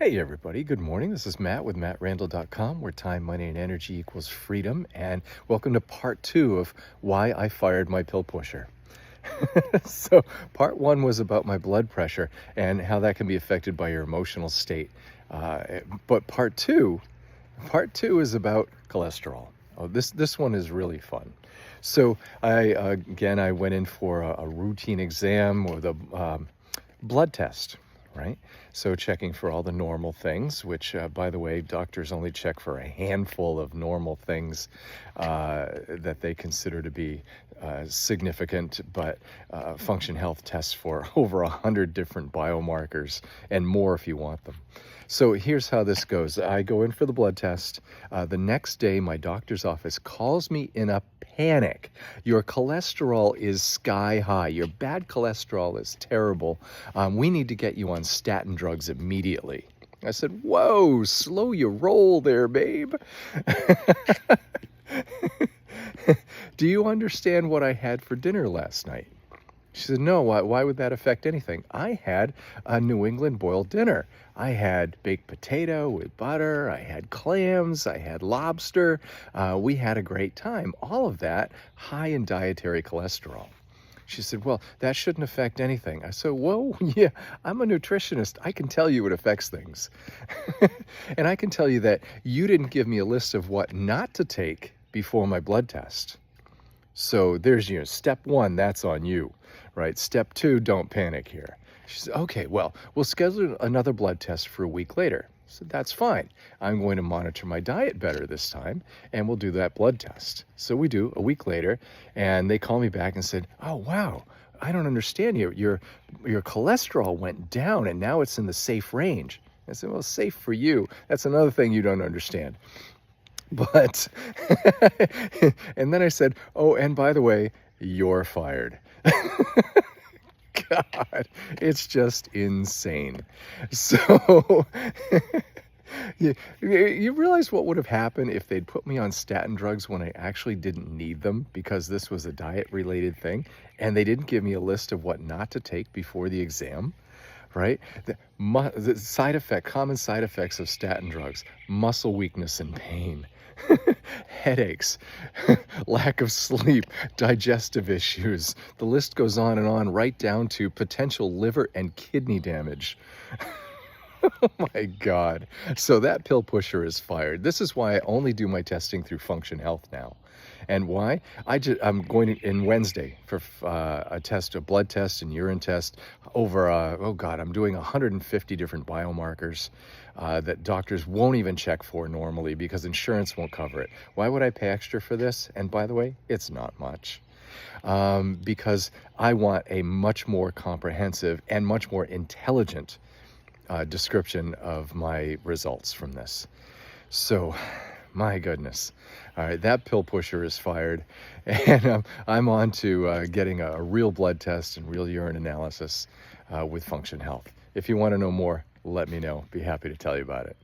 Hey everybody, good morning. This is Matt with MattRandall.com, where time, money, and energy equals freedom. And welcome to part two of why I fired my pill pusher. So, part one was about my blood pressure and how that can be affected by your emotional state. But part two is about cholesterol. Oh, this one is really fun. So, I went in for a routine exam with a blood test, right? So checking for all the normal things, which, by the way, doctors only check for a handful of normal things that they consider to be significant, but Function Health tests for over 100 different biomarkers and more if you want them. So here's how this goes. I go in for the blood test. The next day, my doctor's office calls me in a panic. Your cholesterol is sky high. Your bad cholesterol is terrible. We need to get you on statin drugs immediately. I said, whoa, slow your roll there, babe. Do you understand what I had for dinner last night? She said, no, why would that affect anything? I had a New England boiled dinner. I had baked potato with butter. I had clams. I had lobster. We had a great time. All of that high in dietary cholesterol. She said, well, that shouldn't affect anything. I said, whoa, yeah, I'm a nutritionist. I can tell you it affects things. And I can tell you that you didn't give me a list of what not to take before my blood test. So there's, step one, that's on you, right? Step two, don't panic here. She said, okay, well, we'll schedule another blood test for a week later. I said, that's fine. I'm going to monitor my diet better this time, and we'll do that blood test. So we do a week later, and they call me back and said, oh, wow, I don't understand you. Your cholesterol went down, and now it's in the safe range. I said, well, safe for you. That's another thing you don't understand. But, and then I said, oh, and by the way, you're fired. God, it's just insane. So, you realize what would have happened if they'd put me on statin drugs when I actually didn't need them because this was a diet-related thing, and they didn't give me a list of what not to take before the exam? Right? The common side effects of statin drugs: muscle weakness and pain, headaches, lack of sleep, digestive issues. The list goes on, right down to potential liver and kidney damage. Oh my God. So that pill pusher is fired. This is why I only do my testing through Function Health now. And why? I'm going in Wednesday for a blood test and urine test over, I'm doing 150 different biomarkers that doctors won't even check for normally because insurance won't cover it. Why would I pay extra for this? And by the way, it's not much. Because I want a much more comprehensive and much more intelligent description of my results from this. So, my goodness. All right, that pill pusher is fired, and I'm on to getting a real blood test and real urine analysis with Function Health. If you want to know more, let me know. Be happy to tell you about it.